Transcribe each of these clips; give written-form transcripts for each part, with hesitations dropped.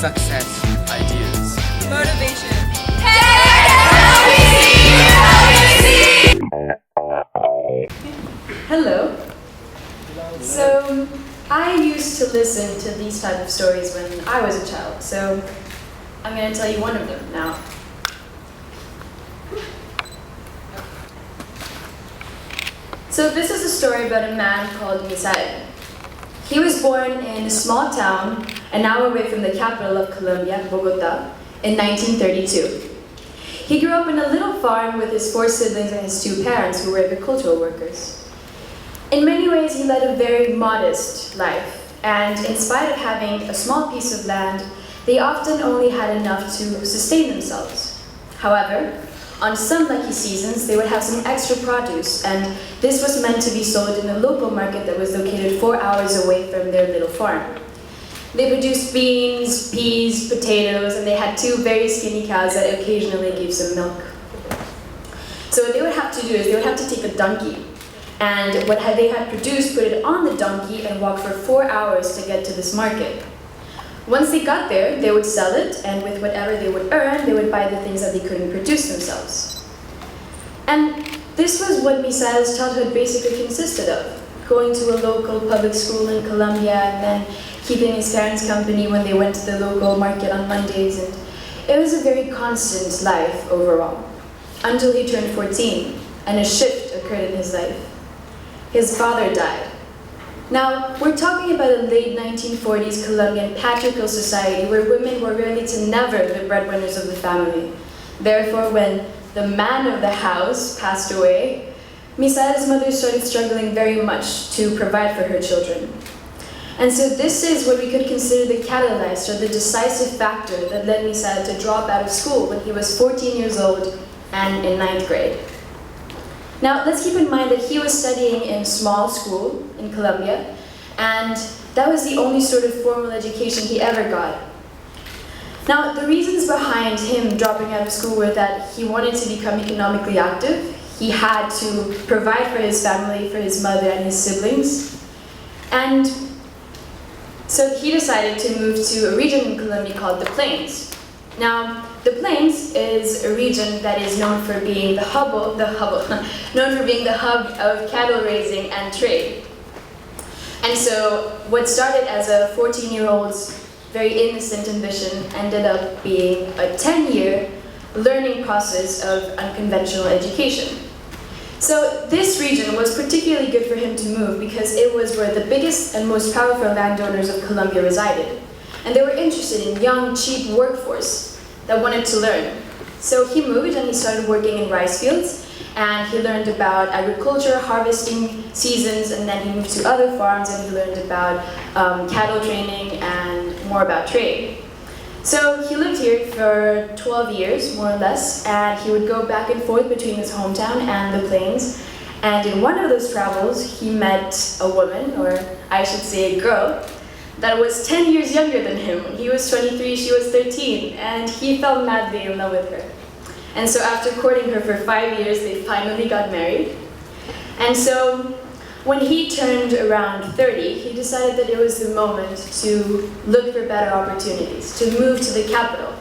success, ideas, motivation. Hello. So, I used to listen to these type of stories when I was a child, so I'm going to tell you one of them now. So this is a story about a man called Misael. He was born in a small town an hour away from the capital of Colombia, Bogota, in 1932. He grew up in a little farm with his 4 siblings and his 2 parents who were agricultural workers. In many ways, he led a very modest life, and in spite of having a small piece of land, they often only had enough to sustain themselves. However, on some lucky seasons, they would have some extra produce, and this was meant to be sold in a local market that was located 4 hours away from their little farm. They produced beans, peas, potatoes, and they had 2 very skinny cows that occasionally gave some milk. So what they would have to do is they would have to take a donkey, and what they had produced, put it on the donkey and walk for 4 hours to get to this market. Once they got there, they would sell it, and with whatever they would earn, they would buy the things that they couldn't produce themselves. And this was what Misael's childhood basically consisted of: going to a local public school in Colombia and then keeping his parents company when they went to the local market on Mondays. And it was a very constant life overall, until he turned 14, and a shift occurred in his life. His father died. Now, we're talking about a late 1940s Colombian patriarchal society where women were really to never the breadwinners of the family. Therefore, when the man of the house passed away, Misael's mother started struggling very much to provide for her children. And so this is what we could consider the catalyst or the decisive factor that led Misael to drop out of school when he was 14 years old and in 9th grade. Now, let's keep in mind that he was studying in a small school in Colombia, and that was the only sort of formal education he ever got. Now, the reasons behind him dropping out of school were that he wanted to become economically active, he had to provide for his family, for his mother and his siblings, and so he decided to move to a region in Colombia called the Plains. Now, the Plains is a region that is known for being the hub of cattle raising and trade. And so, what started as a 14-year-old's very innocent ambition ended up being a 10-year learning process of unconventional education. So, this region was particularly good for him to move because it was where the biggest and most powerful landowners of Colombia resided. And they were interested in young, cheap workforce that wanted to learn. So he moved and he started working in rice fields, and he learned about agriculture, harvesting seasons, and then he moved to other farms and he learned about cattle training and more about trade. So he lived here for 12 years, more or less, and he would go back and forth between his hometown and the Plains. And in one of those travels, he met a woman, or I should say a girl, that was 10 years younger than him. He was 23, she was 13, and he fell madly in love with her. And so after courting her for 5 years, they finally got married. And so when he turned around 30, he decided that it was the moment to look for better opportunities, to move to the capital.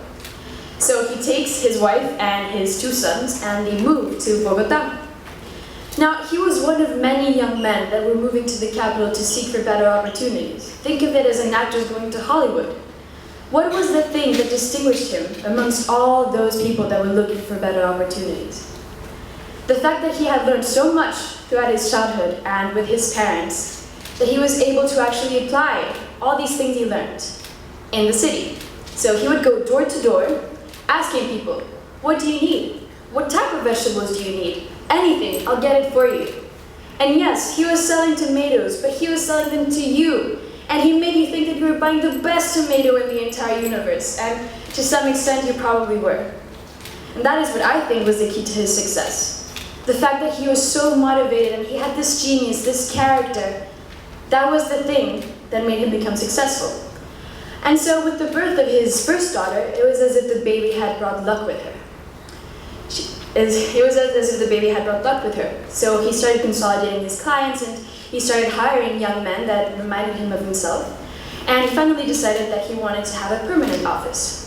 So he takes his wife and his 2 sons, and they moved to Bogota. Now, he was one of many young men that were moving to the capital to seek for better opportunities. Think of it as an actor going to Hollywood. What was the thing that distinguished him amongst all those people that were looking for better opportunities? The fact that he had learned so much throughout his childhood and with his parents, that he was able to actually apply all these things he learned in the city. So he would go door to door, asking people, what do you need? What type of vegetables do you need? Anything, I'll get it for you. And yes, he was selling tomatoes, but he was selling them to you. And he made you think that you were buying the best tomato in the entire universe. And to some extent, you probably were. And that is what I think was the key to his success. The fact that he was so motivated and he had this genius, this character, that was the thing that made him become successful. And so with the birth of his first daughter, it was as if the baby had brought luck with her. It was as if the baby had brought luck with her. So he started consolidating his clients and he started hiring young men that reminded him of himself. And he finally decided that he wanted to have a permanent office.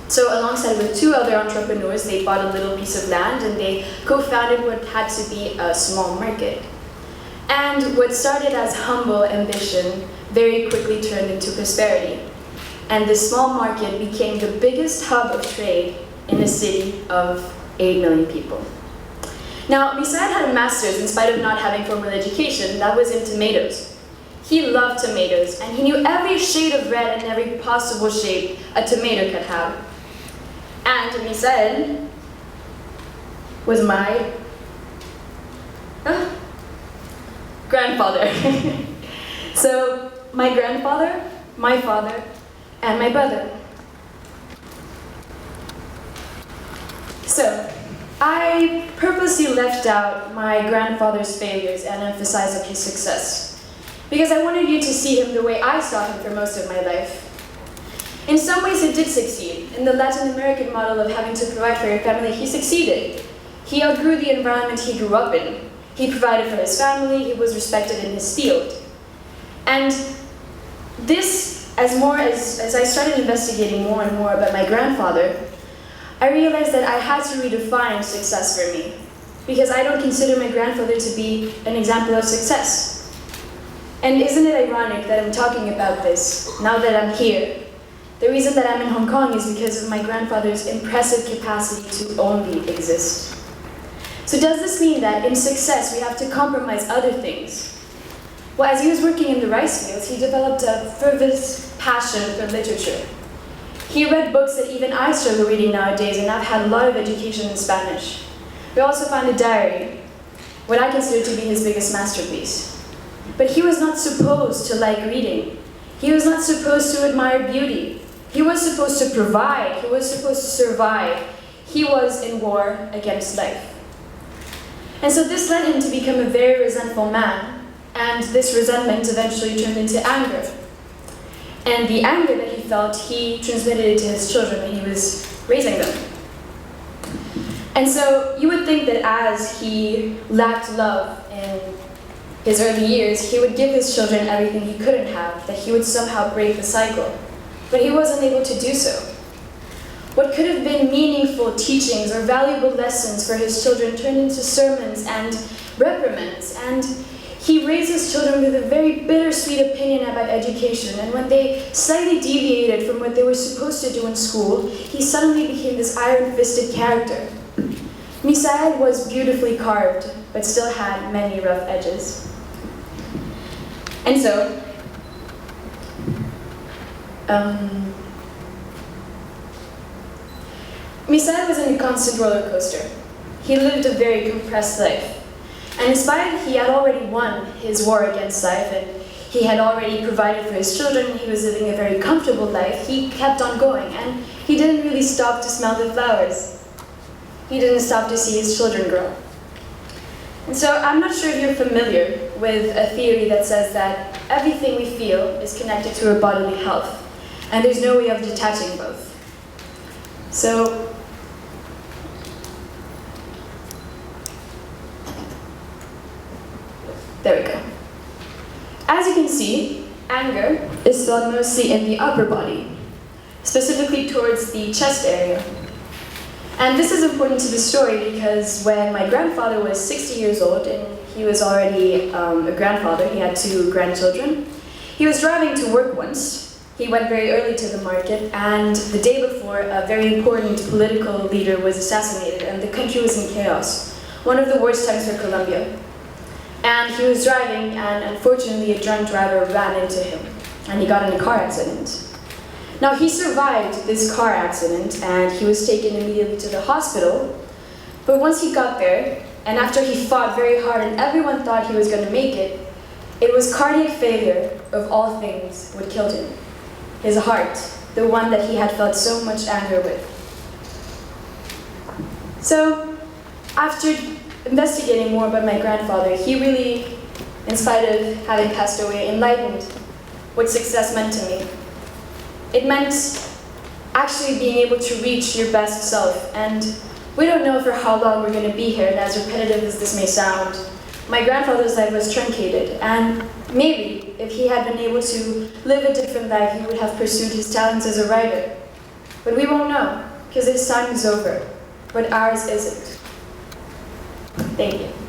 So alongside with two other entrepreneurs, they bought a little piece of land and they co-founded what had to be a small market. And what started as humble ambition very quickly turned into prosperity. And this small market became the biggest hub of trade in a city of 8 million people. Now, Misael had a master's in spite of not having formal education that was in tomatoes. He loved tomatoes, and he knew every shade of red and every possible shape a tomato could have. And Misael was my grandfather. So, my grandfather, my father, and my brother. So, I purposely left out my grandfather's failures and emphasized his success, because I wanted you to see him the way I saw him for most of my life. In some ways he did succeed. In the Latin American model of having to provide for your family, he succeeded. He outgrew the environment he grew up in. He provided for his family, he was respected in his field. And this, as I started investigating more and more about my grandfather, I realized that I had to redefine success for me, because I don't consider my grandfather to be an example of success. And isn't it ironic that I'm talking about this now that I'm here? The reason that I'm in Hong Kong is because of my grandfather's impressive capacity to only exist. So does this mean that in success we have to compromise other things? Well, as he was working in the rice fields, he developed a fervent passion for literature. He read books that even I struggle reading nowadays, and I've had a lot of education in Spanish. We also found a diary, what I consider to be his biggest masterpiece. But he was not supposed to like reading. He was not supposed to admire beauty. He was supposed to provide. He was supposed to survive. He was in war against life. And so this led him to become a very resentful man, and this resentment eventually turned into anger. And the anger that he felt, he transmitted it to his children when he was raising them. And so you would think that as he lacked love in his early years, he would give his children everything he couldn't have, that he would somehow break the cycle. But he wasn't able to do so. What could have been meaningful teachings or valuable lessons for his children turned into sermons and reprimands, and he raised his children with a very bittersweet opinion about education, and when they slightly deviated from what they were supposed to do in school, he suddenly became this iron-fisted character. Misael was beautifully carved, but still had many rough edges. And so, Misael was in a constant roller coaster. He lived a very compressed life. And in spite he had already won his war against life, and he had already provided for his children, he was living a very comfortable life, he kept on going, and he didn't really stop to smell the flowers. He didn't stop to see his children grow. And so I'm not sure if you're familiar with a theory that says that everything we feel is connected to our bodily health, and there's no way of detaching both. So, there we go. As you can see, anger is felt mostly in the upper body, specifically towards the chest area. And this is important to the story because when my grandfather was 60 years old and he was already a grandfather, he had 2 grandchildren, he was driving to work once. He went very early to the market, and the day before, a very important political leader was assassinated and the country was in chaos. One of the worst times for Colombia. And he was driving, and unfortunately a drunk driver ran into him, and he got in a car accident. Now he survived this car accident, and he was taken immediately to the hospital, but once he got there, and after he fought very hard and everyone thought he was going to make it was cardiac failure, of all things, what killed him. His heart, the one that he had felt so much anger with. So, after investigating more about my grandfather, he really, in spite of having passed away, enlightened what success meant to me. It meant actually being able to reach your best self, and we don't know for how long we're going to be here, and as repetitive as this may sound, my grandfather's life was truncated, and maybe if he had been able to live a different life, he would have pursued his talents as a writer. But we won't know, because his time is over. But ours isn't. Thank you.